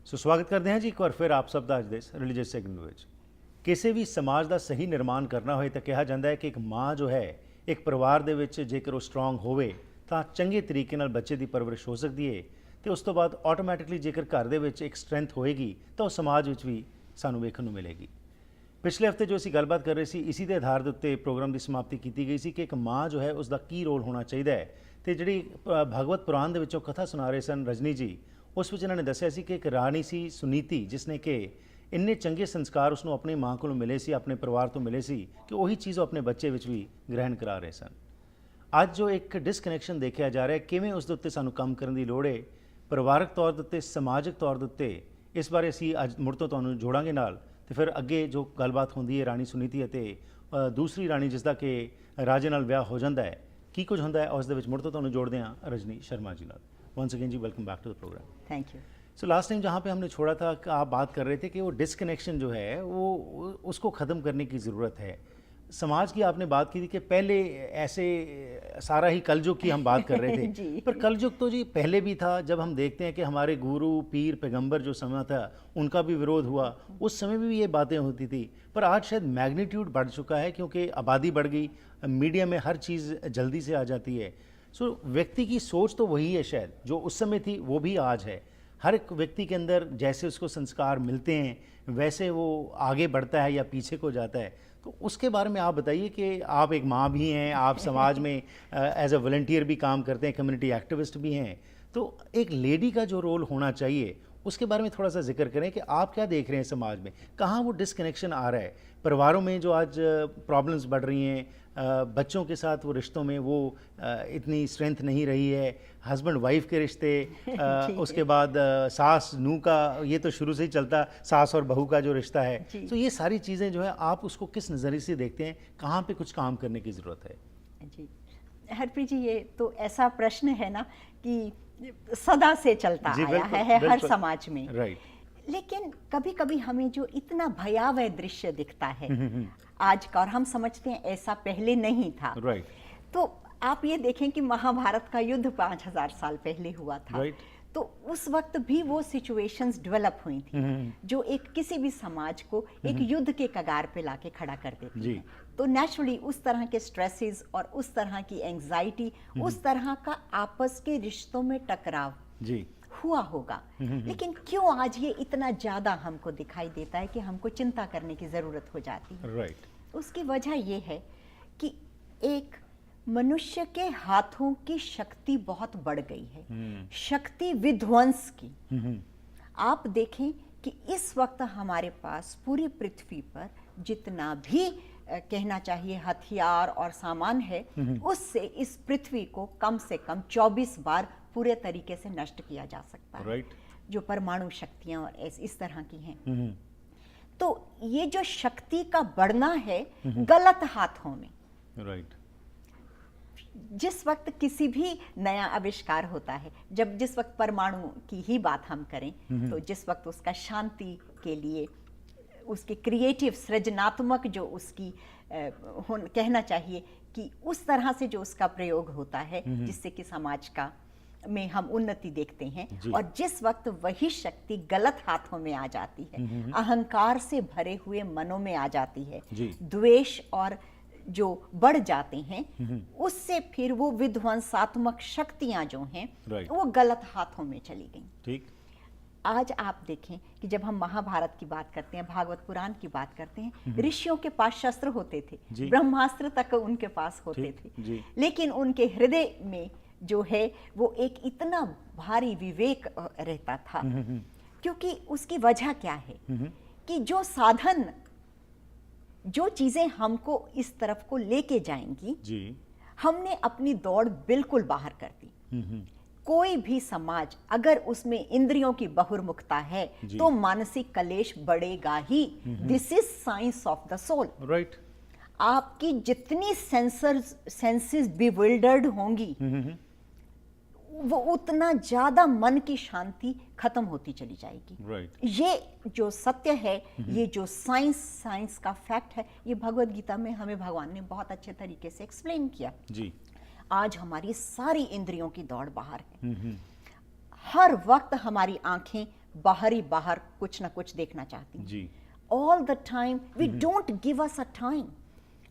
ਸੋ ਸਵਾਗਤ ਕਰਦੇ ਹਾਂ ਜੀ ਇੱਕ ਵਾਰ ਫਿਰ ਆਪ ਸਭ ਦਾ ਅੱਜ ਦੇ ਰਿਲੀਜੀਅਸ ਸੈਗਮੈਂਟ ਵਿੱਚ। ਕਿਸੇ ਵੀ ਸਮਾਜ ਦਾ ਸਹੀ ਨਿਰਮਾਣ ਕਰਨਾ ਹੋਏ ਤਾਂ ਕਿਹਾ ਜਾਂਦਾ ਹੈ ਕਿ ਇੱਕ ਮਾਂ ਜੋ ਹੈ ਇੱਕ ਪਰਿਵਾਰ ਦੇ ਵਿੱਚ ਜੇਕਰ ਉਹ ਸਟਰੋਂਗ ਹੋਵੇ ਤਾਂ ਚੰਗੇ ਤਰੀਕੇ ਨਾਲ ਬੱਚੇ ਦੀ ਪਰਵਰਿਸ਼ ਹੋ ਸਕਦੀ ਹੈ ਤੇ ਉਸ ਤੋਂ ਬਾਅਦ ਆਟੋਮੈਟਿਕਲੀ ਜੇਕਰ ਘਰ ਦੇ ਵਿੱਚ ਇੱਕ ਸਟਰੈਂਥ ਹੋਏਗੀ ਤਾਂ ਉਹ ਸਮਾਜ ਵਿੱਚ ਵੀ ਸਾਨੂੰ ਵੇਖਣ ਨੂੰ ਮਿਲੇਗੀ। ਪਿਛਲੇ ਹਫਤੇ ਜੋ ਅਸੀਂ ਗੱਲਬਾਤ ਕਰ ਰਹੇ ਸੀ ਇसी ਦੇ ਆਧਾਰ ਦੇ ਉੱਤੇ ਪ੍ਰੋਗਰਾਮ ਦੀ ਸਮਾਪਤੀ ਕੀਤੀ ਗਈ ਸੀ ਕਿ ਇੱਕ ਮਾਂ ਜੋ ਹੈ ਉਸ ਦਾ ਕੀ ਰੋਲ ਹੋਣਾ ਚਾਹੀਦਾ ਹੈ ਤੇ ਜਿਹੜੀ ਭਗਵਤ ਪੁਰਾਣ ਦੇ ਵਿੱਚੋਂ ਕਥਾ ਸੁਣਾ ਰਹੇ ਸਨ ਰਜਨੀ ਜੀ, ਉਸ ਵਿੱਚ ਇਹਨਾਂ ਨੇ ਦੱਸਿਆ ਸੀ ਕਿ ਇੱਕ ਰਾਣੀ ਸੀ ਸੁਨੀਤੀ ਜਿਸਨੇ ਕਿ ਇੰਨੇ ਚੰਗੇ ਸੰਸਕਾਰ ਉਸਨੂੰ ਆਪਣੀ ਮਾਂ ਕੋਲੋਂ ਮਿਲੇ ਸੀ, ਆਪਣੇ ਪਰਿਵਾਰ ਤੋਂ ਮਿਲੇ ਸੀ ਕਿ ਉਹੀ ਚੀਜ਼ ਉਹ ਆਪਣੇ ਬੱਚੇ ਵਿੱਚ ਵੀ ਗ੍ਰਹਿਣ ਕਰਾ ਰਹੇ ਸਨ। ਅੱਜ ਜੋ ਇੱਕ ਡਿਸਕਨੈਕਸ਼ਨ ਦੇਖਿਆ ਜਾ ਰਿਹਾ ਹੈ ਕਿਵੇਂ ਉਸ ਦੇ ਉੱਤੇ ਸਾਨੂੰ ਕੰਮ ਕਰਨ ਦੀ ਲੋੜ ਹੈ ਪਰਿਵਾਰਕ ਤੌਰ ਦੇ ਉੱਤੇ, ਸਮਾਜਿਕ ਤੌਰ ਦੇ ਉੱਤੇ, ਇਸ ਬਾਰੇ ਅਸੀਂ ਅੱਜ ਮੁੜ ਤੋਂ ਤੁਹਾਨੂੰ ਜੋੜਾਂਗੇ ਨਾਲ ਤੇ ਫਿਰ ਅੱਗੇ ਜੋ ਗੱਲਬਾਤ ਹੁੰਦੀ ਹੈ ਰਾਣੀ ਸੁਨੀਤੀ ਅਤੇ ਦੂਸਰੀ ਰਾਣੀ ਜਿਸ ਦਾ ਕਿ ਰਾਜੇ ਨਾਲ ਵਿਆਹ ਹੋ ਜਾਂਦਾ ਹੈ ਕੀ ਕੁਝ ਹੁੰਦਾ ਹੈ ਉਸ ਦੇ ਵਿੱਚ ਮੁੜ ਤੋਂ ਤੁਹਾਨੂੰ जोड़ते हैं रजनी शर्मा जी नाल। Once again ji welcome back to the program. Thank you. So last time जहाँ पे हमने छोड़ा था कि आप बात कर रहे थे कि वो डिस्कनेक्शन जो है वो उसको ख़त्म करने की ज़रूरत है। समाज की आपने बात की थी कि पहले ऐसे सारा ही कलयुग की हम बात कर रहे थे पर कलयुग तो जी पहले भी था। जब हम देखते हैं कि हमारे गुरु पीर पैगंबर जो समय था उनका भी विरोध हुआ, उस समय भी ये बातें होती थी पर आज शायद मैग्नीट्यूड बढ़ चुका है क्योंकि आबादी बढ़ गई, मीडिया में हर चीज़ जल्दी से आ जाती है। सो व्यक्ति की सोच तो वही है शायद जो उस समय थी वो भी आज है। हर एक व्यक्ति के अंदर जैसे उसको संस्कार मिलते हैं वैसे वो आगे बढ़ता है या पीछे को जाता है। तो उसके बारे में आप बताइए कि आप एक माँ भी हैं, आप समाज में एज अ वॉलंटियर भी काम करते हैं, कम्युनिटी एक्टिविस्ट भी हैं, तो एक लेडी का जो रोल होना चाहिए उसके बारे में थोड़ा सा जिक्र करें कि आप क्या देख रहे हैं समाज में, कहाँ वो डिस्कनेक्शन आ रहा है परिवारों में जो आज प्रॉब्लम्स बढ़ रही हैं, बच्चों के साथ वो रिश्तों में वो इतनी स्ट्रेंथ नहीं रही है, हस्बैंड वाइफ के रिश्ते उसके बाद सास नूह का ये तो शुरू से ही चलता, सास और बहू का जो रिश्ता है, तो ये सारी चीज़ें जो है आप उसको किस नज़रिए से देखते हैं, कहाँ पे कुछ काम करने की ज़रूरत है? जी हरप्रीत जी, ये तो ऐसा प्रश्न है ना कि सदा से चलता आया है हर समाज में। राइट। लेकिन कभी कभी हमें जो इतना भयावह दृश्य दिखता है आज का और हम समझते हैं ऐसा पहले नहीं था। राइट। तो आप ये देखें कि महाभारत का युद्ध 5000 साल पहले हुआ था। राइट। तो उस वक्त भी वो सिचुएशंस डेवलप हुई थी जो एक किसी भी समाज को एक युद्ध के कगार पे लाके खड़ा कर देती है। तो नेचुरली उस तरह के स्ट्रेसेस और उस तरह की एंजाइटी, उस तरह का आपस के रिश्तों में टकराव जी हुआ होगा। लेकिन क्यों आज ये इतना ज्यादा हमको दिखाई देता है कि हमको चिंता करने की जरूरत हो जाती है? राइट। उसकी वजह ये है कि एक मनुष्य के हाथों की शक्ति बहुत बढ़ गई है, शक्ति विध्वंस की। आप देखें कि इस वक्त हमारे पास पूरी पृथ्वी पर जितना भी कहना चाहिए हथियार और सामान है उससे इस पृथ्वी को कम से कम 24 बार पूरे तरीके से नष्ट किया जा सकता है। राइट। जो परमाणु शक्तियां और इस तरह की हैं। तो ये जो शक्ति का बढ़ना है गलत हाथों में। राइट। जिस वक्त किसी भी नया आविष्कार होता है, जब जिस वक्त परमाणु की ही बात हम करें तो जिस वक्त उसका शांति के लिए उसके क्रिएटिव सृजनात्मक जो उसकी कहना चाहिए कि उस तरह से जो उसका प्रयोग होता है जिससे कि समाज का में हम उन्नति देखते हैं, और जिस वक्त वही शक्ति गलत हाथों में आ जाती है, अहंकार से भरे हुए मनों में आ जाती है, द्वेष और जो बढ़ जाते हैं उससे फिर वो विध्वंसात्मक शक्तियां जो हैं वो गलत हाथों में चली गई। ठीक। आज आप देखें कि जब हम महाभारत की बात करते हैं, भागवत पुराण की बात करते हैं, ऋषियों के पास शस्त्र होते थे, ब्रह्मास्त्र तक उनके पास होते थे, लेकिन उनके हृदय में जो है वो एक इतना भारी विवेक रहता था। क्योंकि उसकी वजह क्या है कि जो साधन, जो चीजें हमको इस तरफ को लेके जाएंगी हमने अपनी दौड़ बिल्कुल बाहर कर दी। कोई भी समाज अगर उसमें इंद्रियों की बहुर्मुखता है तो मानसिक कलेश बढ़ेगा ही। This is science of the soul. Right. आपकी जितनी सेंसेस बिविल्डर्ड होंगी वो उतना ज्यादा मन की शांति खत्म होती चली जाएगी। राइट। ये जो सत्य है, ये जो साइंस का फैक्ट है, ये भगवत गीता में हमें भगवान ने बहुत अच्छे तरीके से एक्सप्लेन किया। जी। आज हमारी सारी इंद्रियों की दौड़ बाहर है। हर वक्त हमारी आंखें बाहर कुछ ना कुछ देखना चाहती हैं। जी all the time we don't give us a time.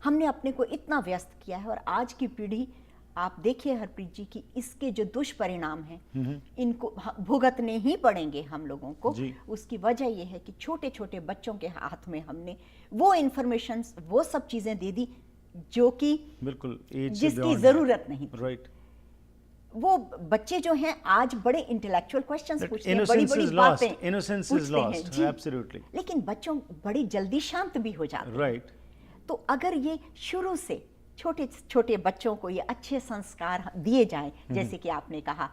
हमने अपने को इतना व्यस्त किया है, और आज की पीढ़ी आप देखिए हरप्रीत जी कि इसके जो दुष्परिणाम हैं इनको भुगतने ही पड़ेंगे हम लोगों को। जी। उसकी वजह यह है कि छोटे छोटे बच्चों के हाथ में हमने वो इंफॉर्मेशन, वो सब चीजें दे दी जो कि बिल्कुल एज से जिसकी beyond जरूरत नहीं थी। राइट। वो बच्चे जो हैं आज बड़े इंटेलेक्चुअल क्वेश्चंस That पूछते हैं, innocence बड़ी बड़ी is lost. बातें Innocence is पूछते हैं। lost. जी। Absolutely. लेकिन बच्चों बड़ी जल्दी शांत भी हो जाते हैं। राइट। तो अगर ये शुरू से छोटे छोटे बच्चों को ये अच्छे संस्कार दिए जाएं, जैसे कि आपने कहा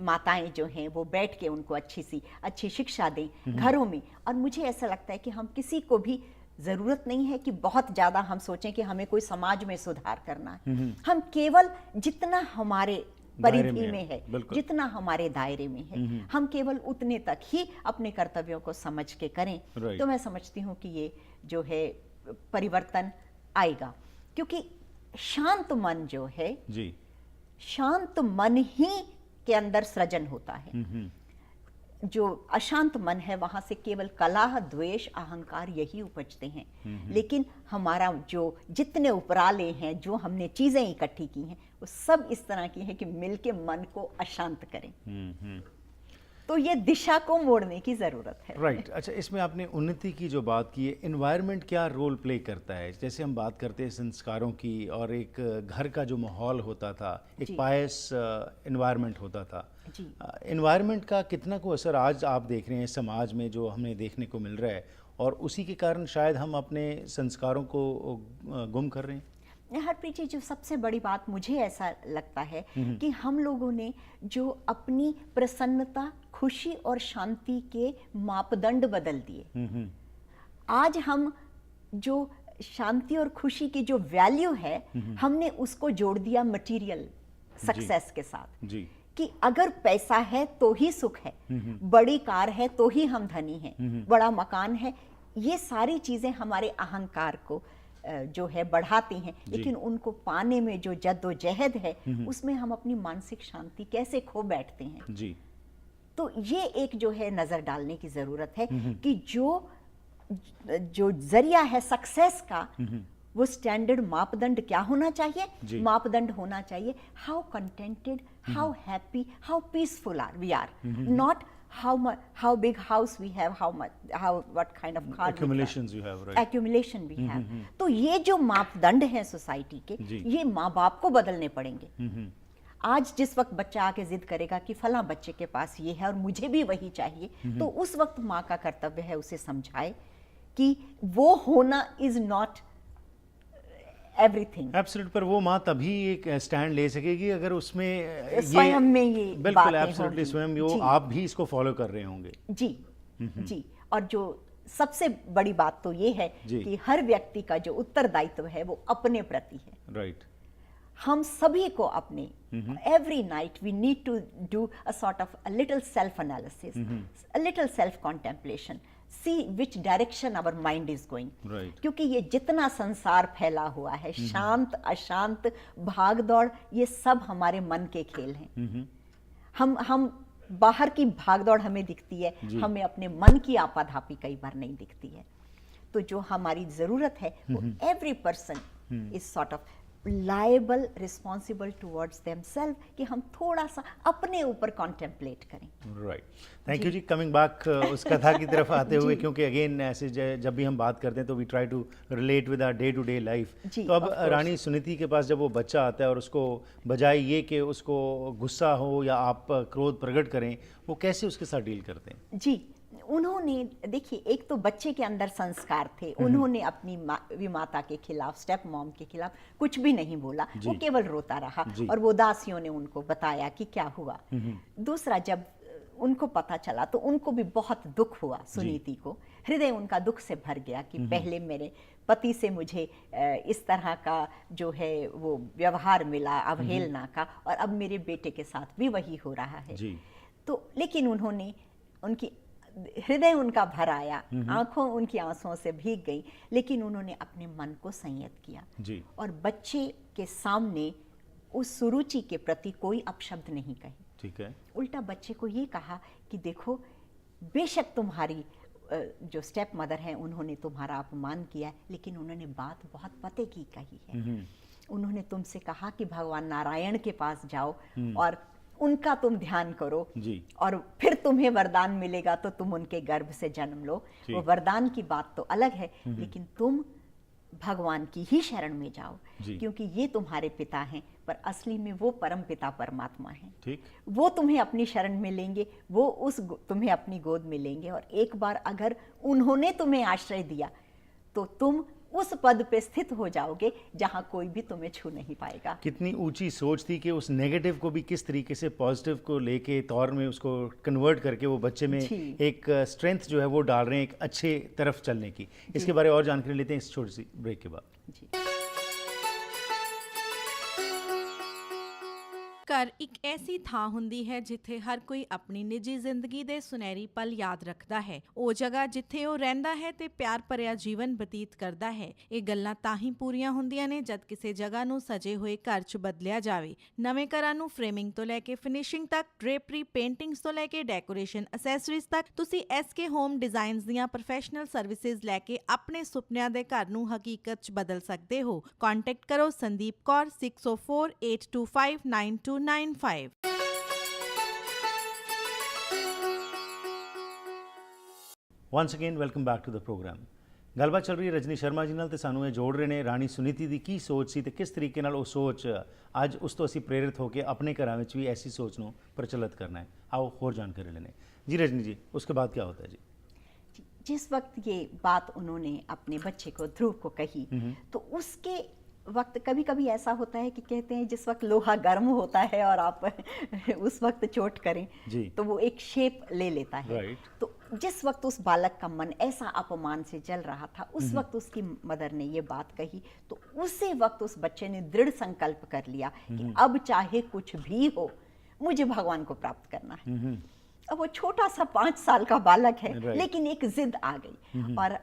माताएं जो हैं वो बैठ के उनको अच्छी शिक्षा दें घरों में। और मुझे ऐसा लगता है कि हम किसी को भी जरूरत नहीं है कि बहुत ज्यादा हम सोचें कि हमें कोई समाज में सुधार करना है। हम केवल जितना हमारे परिधि में है, जितना हमारे दायरे में है, हम केवल उतने तक ही अपने कर्तव्यों को समझ के करें। तो मैं समझती हूँ कि ये जो है परिवर्तन आएगा, क्योंकि शांत मन जो है जी, शांत मन ही के अंदर सृजन होता है। जो अशांत मन है वहां से केवल कलह, द्वेष, अहंकार यही उपजते हैं। लेकिन हमारा जो जितने उपराले हैं, जो हमने चीजें इकट्ठी की हैं, वो सब इस तरह की हैं कि मिलके मन को अशांत करें। तो ये दिशा को मोड़ने की जरूरत है। राइट। अच्छा, इसमें आपने उन्नति की जो बात की है, एनवायरनमेंट क्या रोल प्ले करता है? जैसे हम बात करते हैं संस्कारों की, और एक घर का जो माहौल होता था, एक पायस एनवायरनमेंट होता था, एनवायरनमेंट का कितना को असर आज आप देख रहे हैं समाज में जो हमें देखने को मिल रहा है, और उसी के कारण शायद हम अपने संस्कारों को गुम कर रहे हैं? हरप्रीत जी, जो सबसे बड़ी बात मुझे ऐसा लगता है कि हम लोगों ने जो अपनी प्रसन्नता, खुशी और शांति के मापदंड बदल दिए। आज हम जो शांति और खुशी की जो वैल्यू है, हमने उसको जोड़ दिया मटेरियल सक्सेस के साथ। जी। कि अगर पैसा है तो ही सुख है, बड़ी कार है तो ही हम धनी हैं, बड़ा मकान है, ये सारी चीजें हमारे अहंकार को जो है बढ़ाती हैं। लेकिन उनको पाने में जो जद्दोजहद है, उसमें हम अपनी मानसिक शांति कैसे खो बैठते हैं। जी। तो ये एक जो है नजर डालने की जरूरत है कि जो जरिया है सक्सेस का, वो स्टैंडर्ड मापदंड क्या होना चाहिए? मापदंड होना चाहिए how contented, how happy, how peaceful we are, not how big house we have, what kind of car accumulations you have, right? accumulation we have. तो ये जो मापदंड हैं सोसाइटी के, ये माँ बाप को बदलने पड़ेंगे। आज जिस वक्त बच्चा आके जिद करेगा कि फला बच्चे के पास ये है और मुझे भी वही चाहिए, तो उस वक्त माँ का कर्तव्य है उसे समझाए कि वो होना इज नॉट एवरीथिंग। एब्सोल्यूट। पर वो माँ तभी एक स्टैंड ले सकेगी अगर उसमें स्वयं में ये बिल्कुल एब्सोल्युटली स्वयं वो आप भी इसको फॉलो कर रहे होंगे। जी जी। और जो सबसे बड़ी बात तो ये है कि हर व्यक्ति का जो उत्तरदायित्व है वो अपने प्रति है। राइट। हम सभी को अपने every night we need to do a sort of a little self analysis, a little self contemplation, see which direction our mind is going. Right. क्योंकि ये जितना संसार फैला हुआ है, शांत अशांत, भाग दौड़, ये सब हमारे मन के खेल हैं। हम बाहर की भाग दौड़ हमें दिखती है, हमें अपने मन की आपाधापी कई बार नहीं दिखती है। तो जो हमारी जरूरत है वो every person is sort of liable, responsible towards themselves, कि हम थोड़ा सा अपने ऊपर कॉन्टेम्पलेट करें। Right. Thank you ji. Coming back उस कथा की तरफ आते हुए, क्योंकि अगेन ऐसे जब भी हम बात करते हैं तो we try to relate with our day to day life. तो अब रानी सुनीति के पास जब वो बच्चा आता है और उसको बजाय ये कि उसको गुस्सा हो या आप क्रोध प्रकट करें, वो कैसे उसके साथ डील करते हैं? जी, उन्होंने देखिए, एक तो बच्चे के अंदर संस्कार थे, उन्होंने अपनी विमाता के खिलाफ, स्टेप मॉम के खिलाफ कुछ भी नहीं बोला, वो केवल रोता रहा और वो दासियों ने उनको बताया कि क्या हुआ। दूसरा, जब उनको पता चला तो उनको भी बहुत दुख हुआ, सुनीति को हृदय उनका दुख से भर गया कि पहले मेरे पति से मुझे इस तरह का जो है वो व्यवहार मिला, अवहेलना का, और अब मेरे बेटे के साथ भी वही हो रहा है। तो लेकिन उन्होंने, उनकी हृदय उनका भर आया, आंखों उनकी आंसुओं से भीग गई, लेकिन उन्होंने अपने मन को संयत किया और बच्चे के सामने उस सुरुचि के प्रति कोई अपशब्द नहीं कहे। ठीक है। उल्टा बच्चे को ये कहा कि देखो, बेशक तुम्हारी जो स्टेप मदर हैं उन्होंने तुम्हारा अपमान किया है, लेकिन उन्होंने बात बहुत पते की कही है। उन्होंने तुमसे कहा कि भगवान नारायण के पास जाओ और उनका तुम ध्यान करो जी। और फिर तुम्हें वरदान मिलेगा तो तुम उनके गर्भ से जन्म लो। वो वरदान की बात तो अलग है, लेकिन तुम भगवान की ही शरण में जाओ, क्योंकि ये तुम्हारे पिता हैं, पर असली में वो परम पिता परमात्मा हैं। ठीक। वो तुम्हें अपनी शरण में लेंगे, वो तुम्हें अपनी गोद में लेंगे, और एक बार अगर उन्होंने तुम्हें आश्रय दिया तो तुम उस पद पे स्थित हो जाओगे जहां कोई भी तुम्हें छू नहीं पाएगा। कितनी ऊंची सोच थी कि उस नेगेटिव को भी किस तरीके से पॉजिटिव को लेके तौर में उसको कन्वर्ट करके वो बच्चे में एक स्ट्रेंथ जो है वो डाल रहे हैं एक अच्छे तरफ चलने की। इसके बारे में और जानकारी लेते हैं इस छोटी सी ब्रेक के बाद। जी। ਘਰ ਇੱਕ ਐਸੀ ਥਾਂ ਹੁੰਦੀ ਹੈ ਜਿੱਥੇ ਹਰ ਕੋਈ ਆਪਣੀ ਨਿੱਜੀ ਜ਼ਿੰਦਗੀ ਦੇ ਸੁਨਹਿਰੀ ਪਲ ਯਾਦ ਰੱਖਦਾ ਹੈ। ਉਹ ਜਗ੍ਹਾ ਜਿੱਥੇ ਉਹ ਰਹਿੰਦਾ ਹੈ ਤੇ ਪਿਆਰ ਭਰਿਆ ਜੀਵਨ ਬਤੀਤ ਕਰਦਾ ਹੈ। ਇਹ ਗੱਲਾਂ ਤਾਂ ਹੀ ਪੂਰੀਆਂ ਹੁੰਦੀਆਂ ਨੇ ਜਦ ਕਿਸੇ ਜਗ੍ਹਾ ਨੂੰ ਸਜੇ ਹੋਏ ਘਰ 'ਚ ਬਦਲਿਆ ਜਾਵੇ। ਨਵੇਂ ਘਰਾਂ ਨੂੰ ਫਰੇਮਿੰਗ ਤੋਂ ਲੈ ਕੇ ਫਿਨਿਸ਼ਿੰਗ ਤੱਕ, ਡ੍ਰੇਪਰੀ, ਪੇਂਟਿੰਗਸ ਤੋਂ ਲੈ ਕੇ ਡੈਕੋਰੇਸ਼ਨ ਐਸੈਸਰੀਜ਼ ਤੱਕ ਤੁਸੀਂ SK ਹੋਮ ਡਿਜ਼ਾਈਨਸ ਦੀਆਂ ਪ੍ਰੋਫੈਸ਼ਨਲ ਸਰਵਿਸਿਜ਼ ਲੈ ਕੇ ਆਪਣੇ ਸੁਪਨਿਆਂ ਦੇ ਘਰ ਨੂੰ ਹਕੀਕਤ 'ਚ ਬਦਲ ਸਕਦੇ ਹੋ। ਕੰਟੈਕਟ ਕਰੋ Sandeep Kaur 6048259295। Once again welcome back to the program. ਗੱਲਬਾਤ ਚੱਲ ਰਹੀ ਹੈ ਰਜਨੀ ਸ਼ਰਮਾ ਜੀ ਨਾਲ ਤੇ ਸਾਨੂੰ ਇਹ ਜੋੜ ਰਹੇ ਨੇ ਰਾਣੀ ਸੁਨੀਤੀ ਦੀ ਕੀ ਸੋਚ ਸੀ ਤੇ ਕਿਸ ਤਰੀਕੇ ਨਾਲ ਉਹ ਸੋਚ ਅੱਜ ਉਸ ਤੋਂ ਅਸੀਂ ਪ੍ਰੇਰਿਤ ਹੋ ਕੇ ਆਪਣੇ ਘਰਾਂ ਵਿੱਚ ਵੀ ਐਸੀ ਸੋਚ ਨੂੰ ਪ੍ਰਚਲਿਤ ਕਰਨਾ ਹੈ। आओ और जानकारी लेने जी। रजनी जी, उसके बाद क्या होता है जी? जिस वक्त ये बात उन्होंने अपने बच्चे को, ध्रुव को कही, तो उसके वक्त कभी कभी ऐसा होता है कि कहते हैं जिस वक्त लोहा गर्म होता है और आप उस वक्त चोट करें तो वो एक शेप ले लेता है। तो जिस वक्त उस बालक का मन ऐसा अपमान से जल रहा था, उस वक्त उसकी मदर ने ये बात कही, तो उसी वक्त उस बच्चे ने दृढ़ संकल्प कर लिया कि अब चाहे कुछ भी हो मुझे भगवान को प्राप्त करना है। अब वो छोटा सा 5 साल का बालक है, लेकिन एक जिद आ गई। और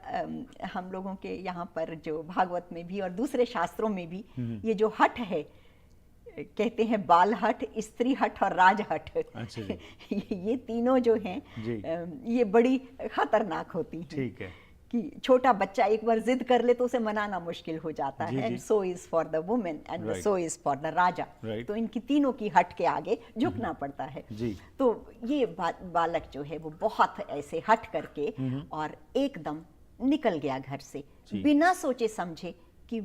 हम लोगों के यहाँ पर जो भागवत में भी और दूसरे शास्त्रों में भी ये जो हठ है, कहते हैं बाल हठ, स्त्री हठ और राज हठ। ये तीनों जो हैं ये बड़ी खतरनाक होती हैं। ठीक है कि छोटा बच्चा एक बार जिद कर ले तो उसे मनाना मुश्किल हो जाता है। So is for the women and so is for the raja. तो इनकी तीनों की हट के आगे झुकना पड़ता है। तो ये बालक जो है वो बहुत ऐसे हट करके और एकदम निकल गया घर से बिना सोचे समझे कि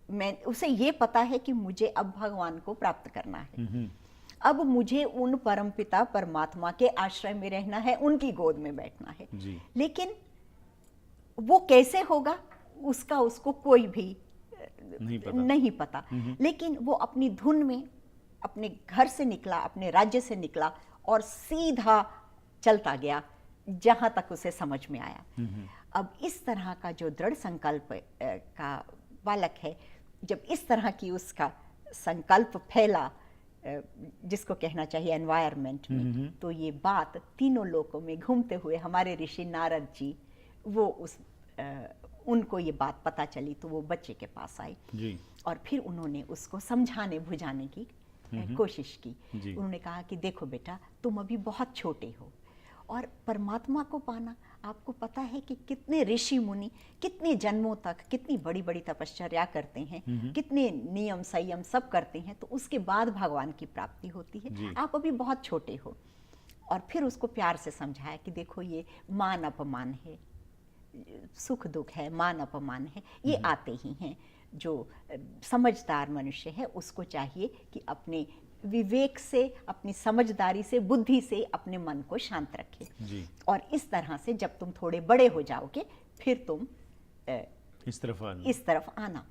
मैं, उसे ये पता है कि मुझे अब भगवान को प्राप्त करना है, अब मुझे उन परमपिता परमात्मा के आश्रय में रहना है, उनकी गोद में बैठना है। लेकिन वो कैसे होगा उसका उसको कोई भी नहीं पता। लेकिन वो अपनी धुन में अपने घर से निकला, अपने राज्य से निकला और सीधा चलता गया जहां तक उसे समझ में आया। अब इस तरह का जो दृढ़ संकल्प का बालक है, जब इस तरह की उसका संकल्प फैला, जिसको कहना चाहिए एनवायरनमेंट में, तो ये बात तीनों लोकों में घूमते हुए हमारे ऋषि नारद जी, वो उनको ये बात पता चली तो वो बच्चे के पास आई और फिर उन्होंने उसको समझाने बुझाने की कोशिश की। उन्होंने कहा कि देखो बेटा, तुम अभी बहुत छोटे हो और परमात्मा को पाना, आपको पता है कि कितने ऋषि मुनि कितने जन्मों तक कितनी बड़ी बड़ी तपश्चर्या करते हैं, कितने नियम संयम सब करते हैं, तो उसके बाद भगवान की प्राप्ति होती है। आप अभी बहुत छोटे हो। और फिर उसको प्यार से समझाया कि देखो ये मान अपमान है, सुख दुख है, मान अपमान है, ये आते ही हैं। जो समझदार मनुष्य है उसको चाहिए कि अपने विवेक से, अपनी समझदारी से, बुद्धि से अपने मन को शांत रखे। और इस तरह से जब तुम थोड़े बड़े हो जाओगे फिर तुम इस तरफ आना।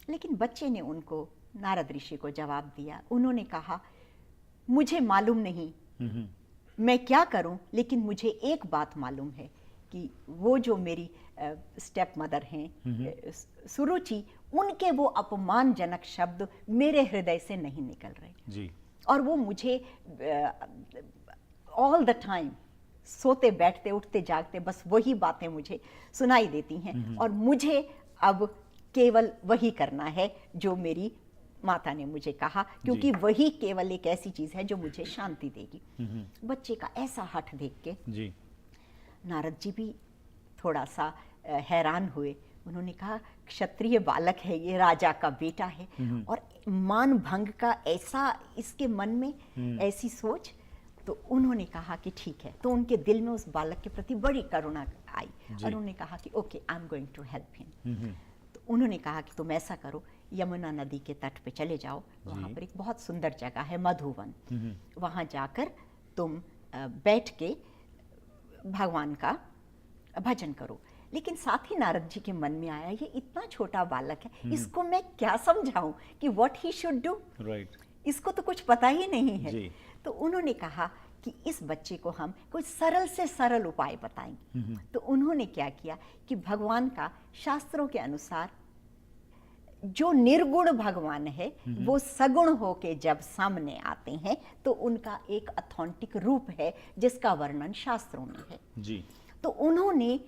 लेकिन बच्चे ने उनको, नारद ऋषि को जवाब दिया। उन्होंने कहा मुझे मालूम नहीं मैं क्या करूं, लेकिन मुझे एक बात मालूम है कि वो जो मेरी स्टेप मदर हैं सुरुचि, उनके वो अपमानजनक शब्द मेरे हृदय से नहीं निकल रहे और वो मुझे ऑल द टाइम सोते बैठते उठते जागते बस वही बातें मुझे सुनाई देती हैं और मुझे अब केवल वही करना है जो मेरी माता ने मुझे कहा, क्योंकि वही केवल एक ऐसी चीज है जो मुझे शांति देगी। बच्चे का ऐसा हठ देख के नारद जी भी थोड़ा सा हैरान हुए। उन्होंने कहा क्षत्रिय बालक है, ये राजा का बेटा है, और मान भंग का ऐसा इसके मन में ऐसी सोच। तो उन्होंने कहा कि ठीक है। तो उनके दिल में उस बालक के प्रति बड़ी करुणा आई और उन्होंने कहा कि okay, I am going to help him. तो उन्होंने कहा कि तुम ऐसा करो, यमुना नदी के तट पे चले जाओ, वहाँ पर एक बहुत सुंदर जगह है मधुवन, वहाँ जाकर तुम बैठ के भगवान का भजन करो। लेकिन साथ ही नारद जी के मन में आया, ये इतना छोटा बालक है, इसको मैं क्या समझाऊं कि व्हाट ही शुड डू, इसको तो कुछ पता ही नहीं है। तो उन्होंने कहा कि इस बच्चे को हम कोई सरल से सरल उपाय बताएंगे। तो उन्होंने क्या किया कि भगवान का शास्त्रों के अनुसार जो निर्गुण भगवान है वो सगुण होके जब सामने आते हैं तो उनका एक ऑथेंटिक रूप है जिसका वर्णन शास्त्रों में है जी। तो उन्होंने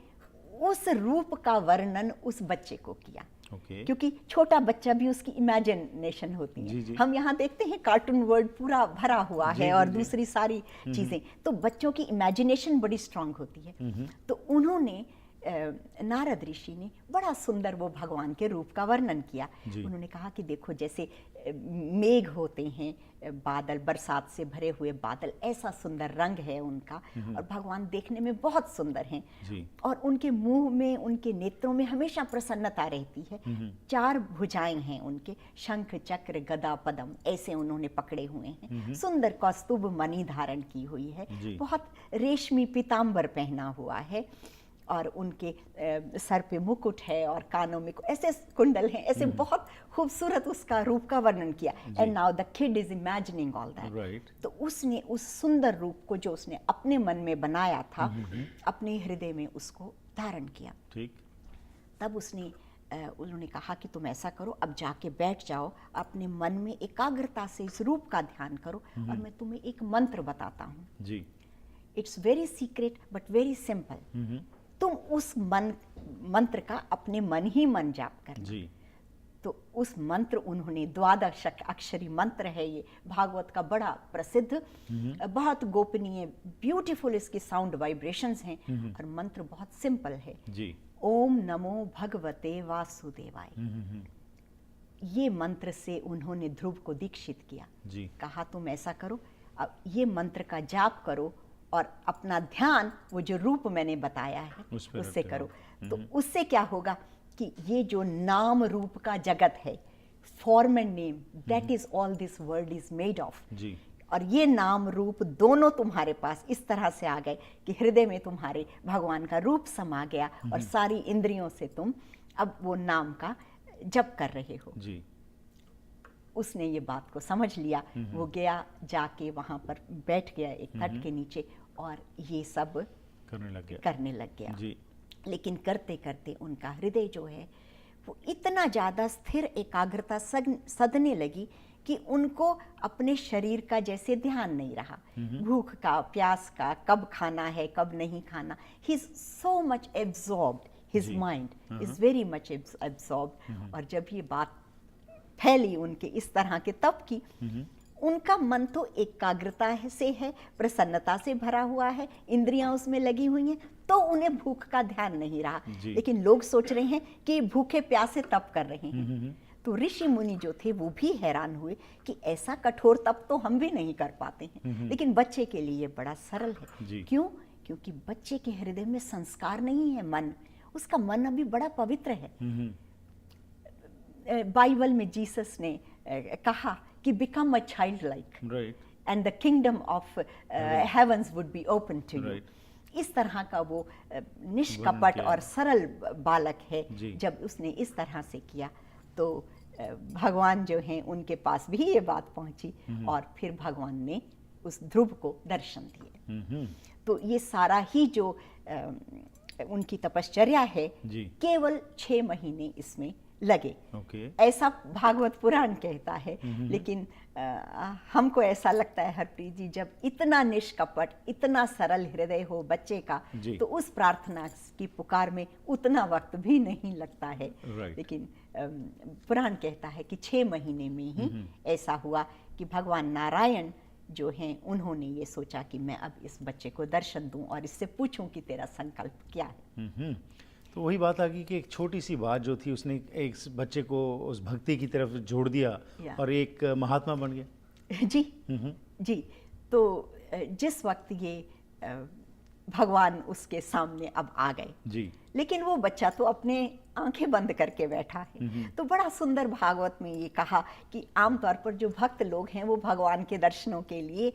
उस रूप का वर्णन उस बच्चे को किया। क्योंकि छोटा बच्चा भी उसकी इमेजिनेशन होती है। जी। हम यहाँ देखते हैं कार्टून वर्ल्ड पूरा भरा हुआ है और दूसरी सारी चीजें, तो बच्चों की इमेजिनेशन बड़ी स्ट्रांग होती है। तो उन्होंने नारद ऋषि ने बड़ा सुंदर वो भगवान के रूप का वर्णन किया। उन्होंने कहा कि देखो जैसे मेघ होते हैं, बादल, बरसात से भरे हुए बादल, ऐसा सुंदर रंग है उनका, और भगवान देखने में बहुत सुंदर हैं और उनके मुंह में, उनके नेत्रों में हमेशा प्रसन्नता रहती है। 4 भुजाएं हैं उनके, शंख चक्र गदा पद्म ऐसे उन्होंने पकड़े हुए हैं। सुंदर कौस्तुभ मणि धारण की हुई है, बहुत रेशमी पीताम्बर पहना हुआ है और उनके सर पे मुकुट है और कानों में ऐसे कुंडल हैं, ऐसे बहुत खूबसूरत उसका रूप का वर्णन किया। And now the kid is imagining all that. तो उसने उस सुंदर रूप को जो उसने अपने मन में बनाया था, अपने हृदय में उसको धारण किया। ठीक। तब उसने उन्होंने कहा कि तुम ऐसा करो, अब जाके बैठ जाओ, अपने मन में एकाग्रता से इस रूप का ध्यान करो और मैं तुम्हें एक मंत्र बताता हूँ जी। It's very secret but very simple. तुम उस मंत्र का अपने मन ही मन जाप करना जी। तो उस मंत्र उन्होंने 12 अक्षरी मंत्र है, ये भागवत का बड़ा प्रसिद्ध, बहुत गोपनीय, ब्यूटीफुल इसके साउंड वाइब्रेशंस हैं और मंत्र बहुत सिंपल है जी। ओम नमो भगवते वासुदेवाय। ये मंत्र से उन्होंने ध्रुव को दीक्षित किया जी। कहा तुम ऐसा करो, अब ये मंत्र का जाप करो और अपना ध्यान वो जो रूप मैंने बताया है उससे करो। तो उससे क्या होगा कि ये जो नाम रूप का जगत है, form and name, that is all this world is made of जी। और ये नाम रूप दोनों तुम्हारे पास इस तरह से आ गए कि हृदय में तुम्हारे भगवान का रूप समा गया और सारी इंद्रियों से तुम अब वो नाम का जप कर रहे हो जी। उसने ये बात को समझ लिया, वो गया, जाके वहां पर बैठ गया एक तट के नीचे और ये सब करने लग गया जी। लेकिन करते करते उनका हृदय जो है वो इतना ज्यादा स्थिर, एकाग्रता सधने लगी कि उनको अपने शरीर का जैसे ध्यान नहीं रहा, भूख का, प्यास का, कब खाना है कब नहीं खाना। He is so much absorbed, his mind is very much absorbed. और जब ये बात फैली उनके इस तरह के तप की, उनका मन तो एकाग्रता से है, प्रसन्नता से भरा हुआ है, इंद्रियां उसमें लगी हुई हैं, तो उन्हें भूख का ध्यान नहीं रहा। लेकिन लोग सोच रहे हैं कि भूखे प्यासे तप कर रहे हैं। तो ऋषि मुनि जो थे वो भी हैरान हुए कि ऐसा कठोर तप तो हम भी नहीं कर पाते हैं, लेकिन बच्चे के लिए बड़ा सरल है। क्यों? क्योंकि बच्चे के हृदय में संस्कार नहीं है, मन, उसका मन अभी बड़ा पवित्र है। बाइबल में जीसस ने कहा कि become a child like and the kingdom of heavens would be open to you. इस तरह का वो निष्कपट और सरल बालक है। जब उसने इस तरह से किया तो भगवान जो हैं उनके पास भी ये बात पहुंची और फिर भगवान ने उस ध्रुव को दर्शन दिए। तो ये सारा ही जो उनकी तपश्चर्या है केवल 6 महीने इसमें लगे। ऐसा भागवत पुराण कहता है। लेकिन हमको ऐसा लगता है हरप्रीत जी, जब इतना निष्कपट, इतना सरल हृदय हो बच्चे का, तो उस प्रार्थना की पुकार में उतना वक्त भी नहीं लगता है। लेकिन पुराण कहता है कि 6 महीने में ही ऐसा हुआ कि भगवान नारायण जो हैं उन्होंने ये सोचा कि मैं अब इस बच्चे को दर्शन दूं और इससे पूछूं कि तेरा संकल्प क्या है। तो वही बात आ गई कि एक छोटी सी बात जो थी उसने एक बच्चे को उस भक्ति की तरफ जोड़ दिया या। और एक महात्मा बन गया। जी जी। तो जिस वक्त ये भगवान उसके सामने अब आ गए जी, लेकिन वो बच्चा तो अपने आंखें बंद करके बैठा है। तो बड़ा सुंदर भागवत में ये कहा कि आमतौर पर जो भक्त लोग हैं वो भगवान के दर्शनों के लिए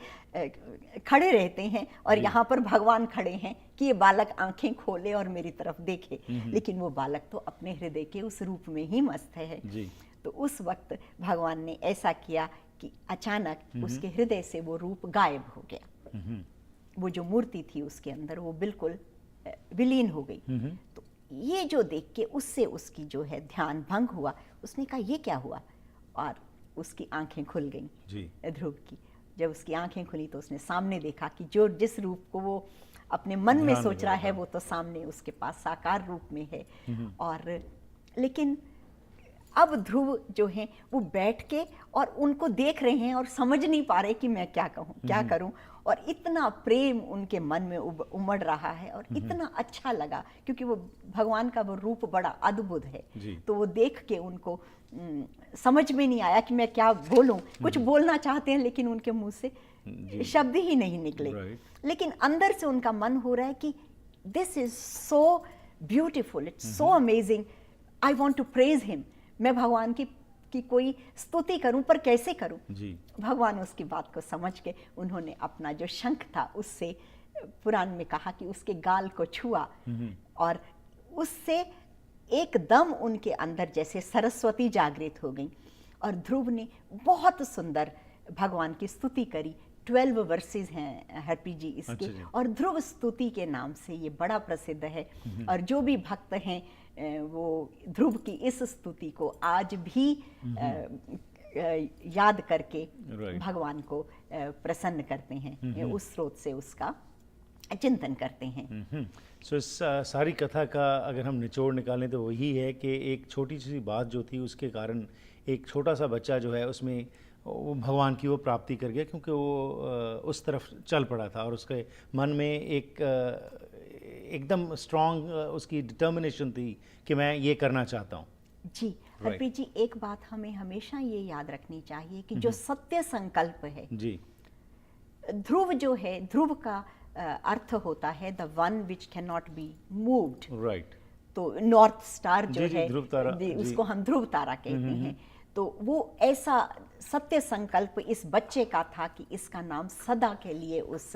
खड़े रहते हैं और यहाँ पर भगवान खड़े हैं कि ये बालक आंखें खोले और मेरी तरफ देखे, लेकिन वो बालक तो अपने हृदय के उस रूप में ही मस्त है जी। तो उस वक्त भगवान ने ऐसा किया कि अचानक उसके हृदय से वो रूप गायब हो गया। वो जो मूर्ति थी उसके अंदर वो बिल्कुल विलीन हो गई। तो ये जो देख के उससे उसकी जो है ध्यान भंग हुआ। उसने कहा ये क्या हुआ, और उसकी आंखें खुल गईं जी। ध्रुव की। जब उसकी आंखें खुली तो उसने सामने देखा कि जो जिस रूप को वो अपने मन में ध्यान सोच रहा लगा, है वो तो सामने उसके पास साकार रूप में है। और लेकिन अब ध्रुव जो हैं वो बैठ के और उनको देख रहे हैं और समझ नहीं पा रहे कि मैं क्या कहूँ क्या करूँ, और इतना प्रेम उनके मन में उमड़ रहा है और इतना अच्छा लगा क्योंकि वो भगवान का वो रूप बड़ा अद्भुत है। तो वो देख के उनको समझ में नहीं आया कि मैं क्या बोलूं। कुछ बोलना चाहते हैं लेकिन उनके मुंह से शब्द ही नहीं निकले। लेकिन अंदर से उनका मन हो रहा है कि this is so beautiful, it's so amazing, I want to praise him. मैं भगवान की कोई स्तुति करूं पर कैसे करूं जी। भगवान उसकी बात को समझ के उन्होंने अपना जो शंख था उससे, पुराण में कहा कि उसके गाल को छुआ और उससे एकदम उनके अंदर जैसे सरस्वती जागृत हो गई और ध्रुव ने बहुत सुंदर भगवान की स्तुति करी। 12 वर्सेस हैं हरप्रीत जी इसके। अच्छा जी। और ध्रुव स्तुति के नाम से ये बड़ा प्रसिद्ध है और जो भी भक्त हैं वो ध्रुव की इस स्तुति को आज भी याद करके भगवान को प्रसन्न करते हैं, उस स्रोत से उसका चिंतन करते हैं। सो इस सारी कथा का अगर हम निचोड़ निकालें तो वही है कि एक छोटी सी बात जो थी उसके कारण एक छोटा सा बच्चा जो है उसमें वो भगवान की वो प्राप्ति कर गया क्योंकि वो उस तरफ चल पड़ा था और उसके मन में एक एकदम स्ट्रॉन्ग उसकी डिटर्मिनेशन थी कि मैं ये करना चाहता हूँ। जी हरप्रीत जी, एक बात हमें हमेशा ये याद रखनी चाहिए कि जो सत्य संकल्प है जी, ध्रुव जो है, ध्रुव का अर्थ होता है the one which can not be moved. Right. तो नॉर्थ स्टार जो जी, है ध्रुव तारा, उसको हम ध्रुव तारा कहते हैं। तो वो ऐसा सत्य संकल्प इस बच्चे का था कि इसका नाम सदा के लिए उस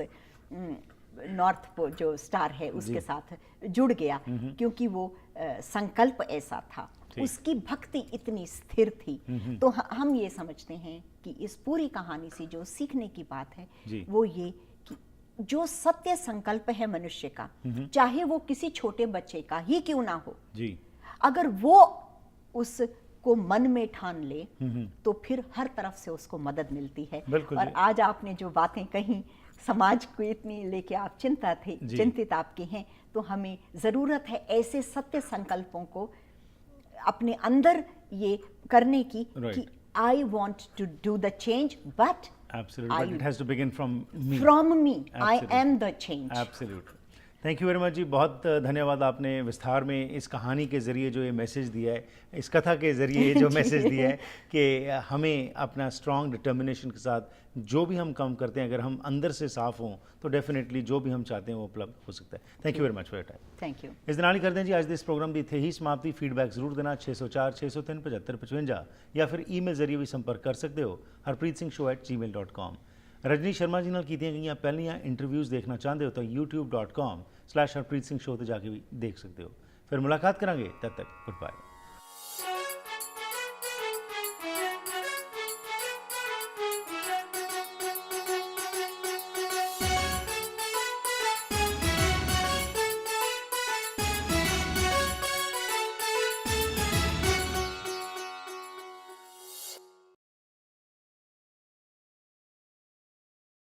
नॉर्थ जो स्टार है उसके साथ जुड़ गया क्योंकि वो संकल्प ऐसा था। उसकी भक्ति इतनी स्थिर थी। तो हम ये समझते हैं कि इस पूरी कहानी से जो सीखने की बात है वो ये कि जो सत्य संकल्प है मनुष्य का, चाहे वो किसी छोटे बच्चे का ही क्यों ना हो जी, अगर वो उसको मन में ठान ले तो फिर हर तरफ से उसको मदद मिलती है। और आज आपने जो बातें कही, समाज को इतनी लेके आप चिंतित आपके हैं, तो हमें जरूरत है ऐसे सत्य संकल्पों को अपने अंदर ये करने की कि I want to do the change but absolutely, but it has to begin from me. From me, I am the change. Absolutely. Thank you very much जी, बहुत धन्यवाद। आपने विस्तार में इस कहानी के ज़रिए जो ये मैसेज दिया है, इस कथा के ज़रिए ये जो मैसेज दिया है कि हमें अपना स्ट्रॉन्ग डिटर्मिनेशन के साथ जो भी हम काम करते हैं अगर हम अंदर से साफ़ हों तो डेफिनेटली जो भी हम चाहते हैं वो उपलब्ध हो सकता है। Thank you very much for your time. Thank you. इस दिन करते हैं जी आज इस प्रोग्राम की थे ही समाप्ति। फीडबैक जरूर देना 604 603 75 55 या फिर ईमेल जरिए भी संपर्क कर सकते हो harpreetsingh@gmail.com। रजनी शर्मा जी नाल कीतियां गईयां पहलियां इंटरव्यूज़ देखना चाहते हो तो youtube.com/harpreetsingh शो ते जाके भी देख सकते हो। फिर मुलाकात करांगे, तब तक गुड बाय।